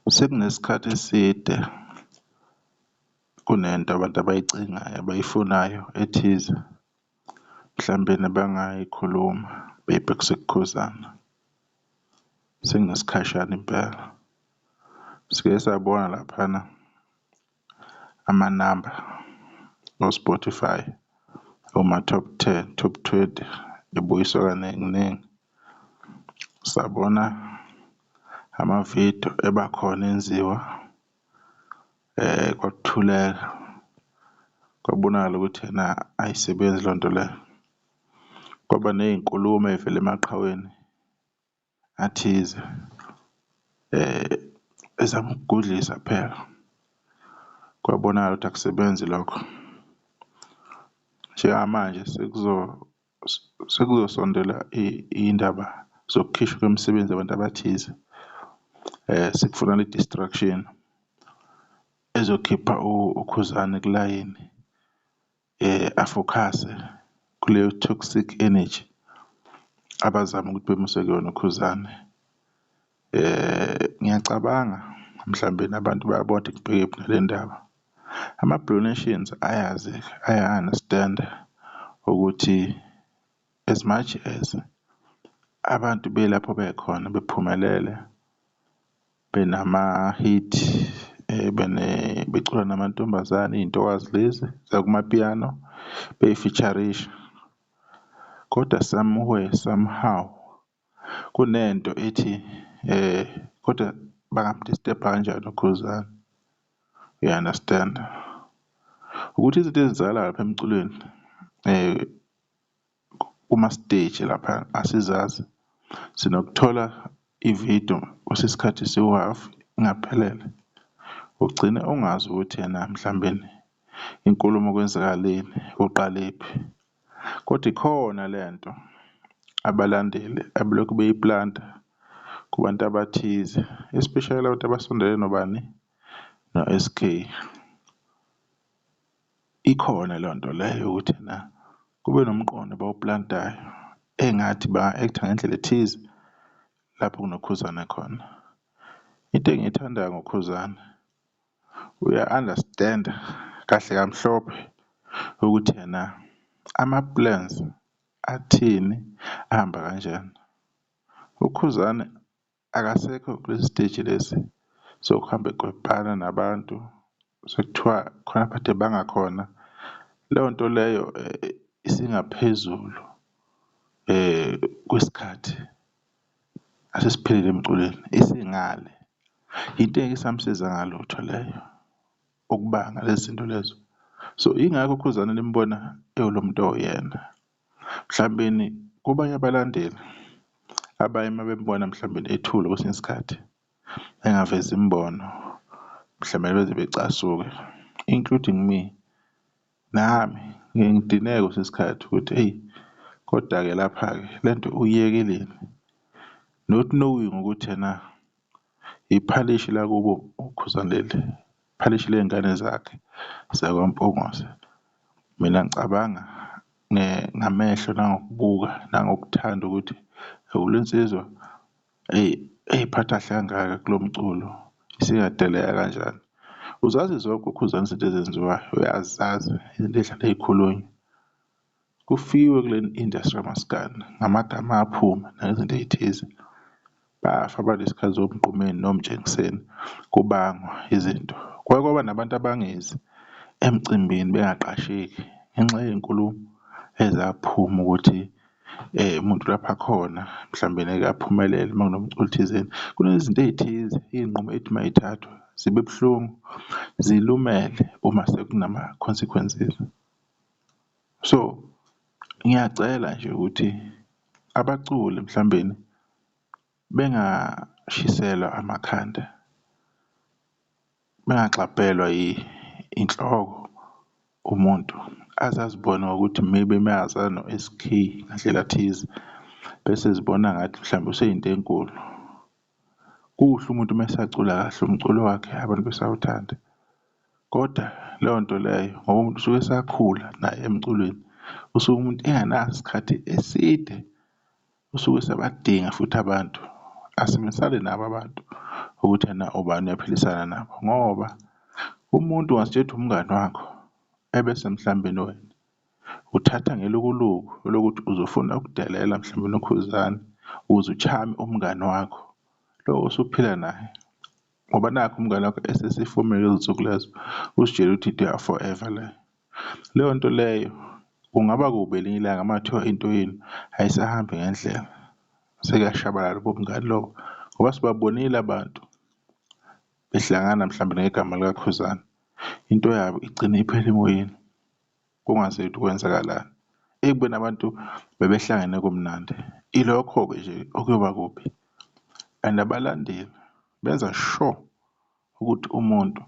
Sekunesikhathi eside kunento abantu abayicingayo abayifunayo ethize, mhlawumbe bangayikhuluma beyibhekise kuKhuzani. Sekunesikhashana impela sike sabona laphana amanamba o-Spotify, oma-top 10, top 20 ebuyiswa kaningi. Sabona amavidiyo ebakhona enziwa kwakuthuleka, kwabonakala ukuthi ena ayisebenzi leyo nto leyo. Kwaba ney'nkulumo ey'vela emaqhaweni athize ezama ukugudlisa phela, kwabonakala ukuthi akusebenzi lokho. Njengamanje sekuzosondela iy'ndaba zokukhishwa kwemisebenzi yabantu abathize. Sekufuna le-distraction ezokhipha uKhuzani kulayini, afokhase kuleyo toxic energy abazama ukuthi bemuse kuyona uKhuzani. Ngiyacabanga mhlawumbe nabantu bayabona ukuthi ngibheke nale ndaba. Ama-Blue Nations aya-understand-a ukuthi as much as abantu belapho bekhona bephumelele, benama-hit, becula namantombazane, iy'ntokazi lezi zakumapiyano bey'feature-risha, kodwa somewhere somehow kunento ethi kodwa bangamu-disturb-a kanjani uKhuzani, you understand? Ukuthi izinto ezenzakalayo lapha emculweni kuma-stage lapha asizazi, sinokuthola ividiyo kwesisikhathi esiwu-half ingaphelele, ugcine ungazi ukuthi yena mhlawumbe inkulumo kwenzakaleni, uqalephi. Kodwa ikhona lento abalandeli abalokhu beyiplanta kubantu abathize, especially abantu abasondele nobani, no-SK. Ikhona leyo nto leyo ukuthi na kube nomqondo abawuplantayo engathi banga-act-a ngendlela ethize lapho kunoKhuzani khona. Into engiyithandayo ngoKhuzani, uya-understand-a kahle kamhlophe ukuthi yena ama-plans athini, ahamba kanjani. UKhuzani akasekho kulesi siteji lesi sokuhamba ekwebhana nabantu sekuthiwa khona kade bangakhona. Leyo nto leyo isingaphezulu kwesikhathi asesiphilile emculweni, isingale. Into engeke isamsiza ngalutho leyo ukubanga lezi zinto lezo. So ingakho uKhuzani nimbona ewulo muntu oyena. Mhlawumbeni kubanye abalandeli abanye uma bembona mhlawumbe ethule kwesinye isikhathi engavezi imbono, mhlawumbe beze becasuke, including me, nami ngike ngidineke kwesinye isikhathi ukuthi eyi, koda-ke lapha-ke lento uyiyekeleni, not knowing ukuthi yena iphalishi lakubo uKhuzani leli, iphalishi ley'ngane zakhe zakwaMpongose. Mina ngicabanga ngamehlo nangokubuka nangokuthanda ukuthi le nsizwa ey'phatha kahle kangaka kulo mculo isingadeleka kanjani. Uzazi zonke uKhuzani izinto ezenziwayo, uyazazi izinto ey'hlala y'khulunywa. Kufiwe kule industry kamaskandi ngamagama aphuma nangezinto ey'thize, bafa banesikhathi zomgqumeni nomtshengiseni kubangwa izinto. Kwake kwaba nabantu abangezi emcimbini bengaqasheki ngenxa yey'nkulumo ezaphuma ukuthi umuntu lapha khona mhlawumbe ngeke aphumelele uma kunomculo thizeni. Kunezinto ey'thize, iy'nqumo ethi uma y'thathwa zibe buhlungu, zilumele uma sekunama-consequences. So ngiyacela nje ukuthi abaculi mhlawumbeni bengashiselwa amakhanda, bengaxabhelwa inhloko umuntu, azazibona ukuthi maybe mayazana no-SK ngandlela thize bese zibona ngathi mhlawumbe useyinto enkulu. Kuhle umuntu mesacula kahle umculo wakhe abantu besawuthanda, kodwa leyo nto leyo ngoba umuntu usuke esakhula naye emculweni, usuke umuntu engenaso isikhathi eside, usuke sebadinga futhi abantu. Asebenzisane nabo abantu ukuthi yena ubani uyaphilisana nabo, ngoba umuntu ungasitshela umngani wakho ebese mhlambe wena uthatha ngelukuluku lokuthi uzofuna ukudelela mhlambe nokhuzani ukuze uchame umngani wakho lo osuphila naye, ngoba nakho umngani wakho esesifumile izinsuku lezo usitshela ukuthi they are forever la. Leyo nto leyo kungaba kubi elinye ilanga uma kuthiwa into yenu ayisahambi ngendlela, sekuyashabalala ubungani lobo, ngoba sibabonile abantu behlangana mhlambe ngegama likakhuzani into yabo igcine iphela emoyeni kungazi ukuthi kwenzakalani, ekubeni abantu bebehlangene kumnandi. Ilokho-ke nje okuyoba kuphi, and abalandeli benza sure ukuthi umuntu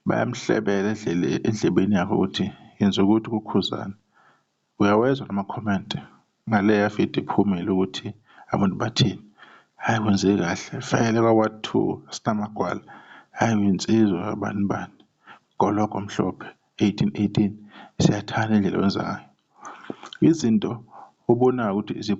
bayamhlebela endlebeni yakhe ukuthi yenza ukuthi kukhuzani. Uyawezwa nama-comment ngaleya video ephumile ukuthi abantu bathini, hhayi wenze kahle, vele kwa-Ward 2 sinamagwala, hhayi winsizwa bani bani, gologo mhlophe 1818, siyathanda indlela owenza ngayo. Izinto obonayo ukuthi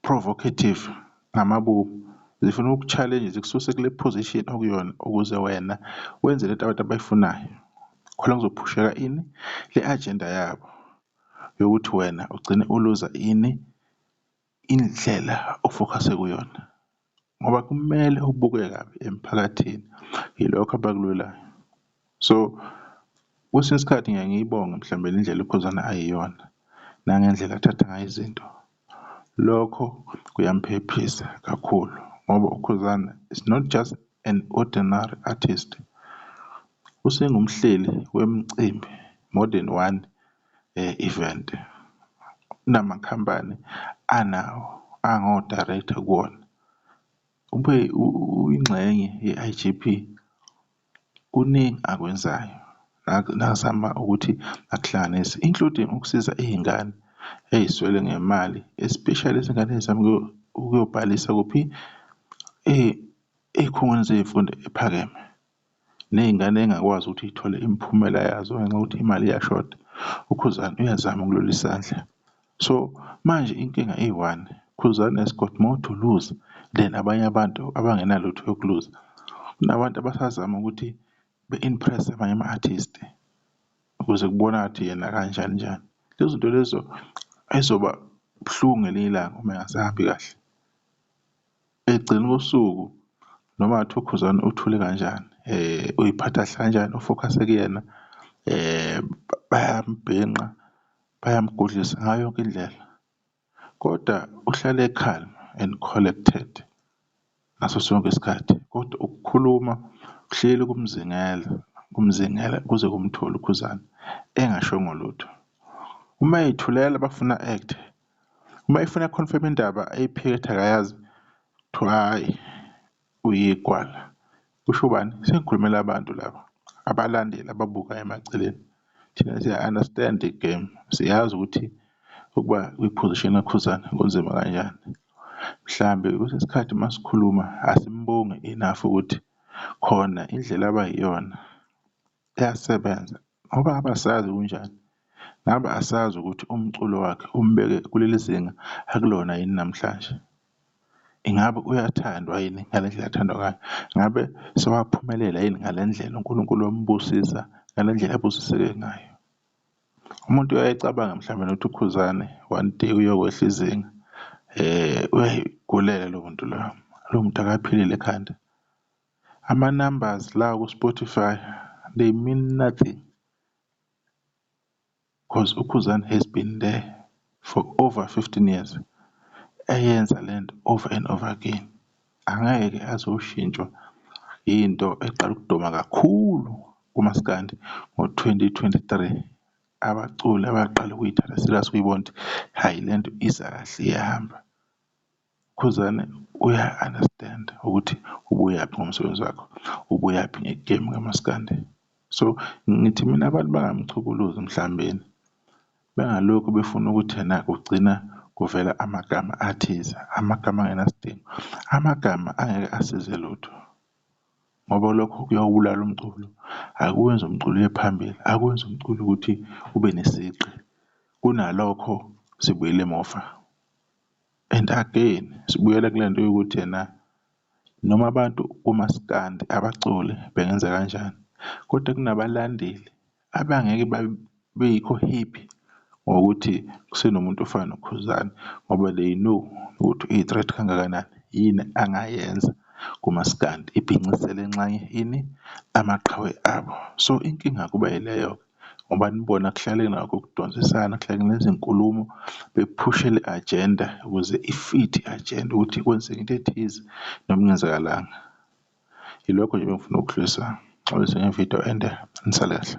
provocative ngamabomu zifuna uku-challenge zikususe kule position okuyona ukuze wena wenze lento abantu abayifunayo, khona kuzophusheka ini le agenda yabo yokuthi wena ugcine uluza ini indlela ofocus-e kuyona, ngoba kumele ubukeke kabi emphakathini, yilokho abakulwelayo. So kwesinye isikhathi ngiye ngiyibonge mhlambe indlela ukhuzana ayiyona nangendlela athatha ngayo izinto, lokho kuyamphephisa kakhulu ngoba ukhuzana is not just an ordinary artist, usengumhleli wemicimbi more than one event, unamakhampani anawo ango-director kuwona, ube uyingxenye ye-IGP, kuningi akwenzayo nakazama ukuthi akuhlanganise, including ukusiza iy'ngane ey'swele ngemali, especially izingane ezizama ukuyobhalisa kuphi ey'khungweni zemfundo ephakeme, ney'ngane ey'ngakwazi ukuthi y'thole imiphumela yazo ngenxa yokuthi imali iyashoda. Ukhuzani uyazama ukulula isandla. So manje inkinga iyi-one, Khuzani has got more to lose than abanye abantu abangenalutho yokuluza. Kunabantu abasazama ukuthi be-impress abanye ama-artist ukuze kubona ngathi yena kanjani njani. Lezo zinto lezo ezoba buhlungu ngelinye ilanga uma engasahambi kahle. Ekugcineni kosuku noma kungathiwa uKhuzani uthule kanjani, uyiphatha kanjani, ufocus-e kuyena, bayambhenqa, bayamgudlisa ngayo yonke indlela, kodwa uhlale calm and collected ngaso sonke isikhathi, kodwa ukukhuluma kuhleli kumzingela kuze kumthole uKhuzani engashongo lutho. Uma ey'thulela bafuna act, uma efuna confirm indaba ayiphikethe akayazi kuthiwa hhayi uyigwala. Kusho ubani? Sengikhulumela abantu laba abalandeli ababukayo emaceleni. Thina siya-understand i-game, siyazi ukuthi ukuba kwi-position kaKhuzani kunzima kanjani. Mhlambe kwesinye isikhathi masikhuluma asimbongi enough ukuthi khona indlela abayiyona iyasebenza, ngoba ngabe asazi kunjani, ngabe asazi ukuthi umculo wakhe umbeke kuleli zinga akulona yini namhlanje. Ingabe uyathandwa yini ngale ndlela athandwa ngayo? Ngabe sewaphumelela yini ngale ndlela uNkulunkulu wambusisa ngale ndlela abusiseke ngayo? Umuntu uyayicabanga mhlawumbe nokuthi uKhuzani one day uyokwehla izinga, uyayigulela lowo muntu lowo muntu akaphilile ekhanda. Ama-numbers la ku-Spotify, they mean nothing because uKhuzani has been there for over 15 years eyenza lento over and over again. Angeke azoshintshwa into eqala ukuduma kakhulu kumaskandi ngo-2023, abaculi abaqala ukuyithatha serious ukuyibona ukuthi hayi lento iza kahle iyahamba. Khuzani uya-understand ukuthi ubuyaphi ngomsebenzi wakho, ubuyaphi ngegame kamaskandi. So ngithi mina abantu bangamchukuluzi mhlambeni, bengalokhu befuna ukuthi yena kugcina kuvela amagama athize, amagama angenasidingo, amagama angeke asize lutho, ngoba lokho kuyawubulala umculo, akuwenza umculo uye phambili, akwenza umculo ukuthi ube nesigqi, kunalokho sibuyele emuva. And again sibuyela kule nto yokuthi yena noma abantu kumaskandi abaculi bengenza kanjani, kodwa kunabalandeli abangeke beyikho happy ngokuthi kusenomuntu ofana noKhuzani ngoba they know ukuthi uyi-threat kangakanani, yini angayenza kumaskandi ibhincisele enxanye ini amaqhawe abo. So inkinga kuba yileyo ngoba nibona kuhlale nakho ukudonsisana, kuhlale kunezinkulumo bephushe le agenda ukuze i-fit i-agenda ukuthi kwenzeke into ethize noma kungenzakalanga. Yilokho nje bengifuna ukudlulisa. Ngixolisa ngevidiyo ende nisale kahle.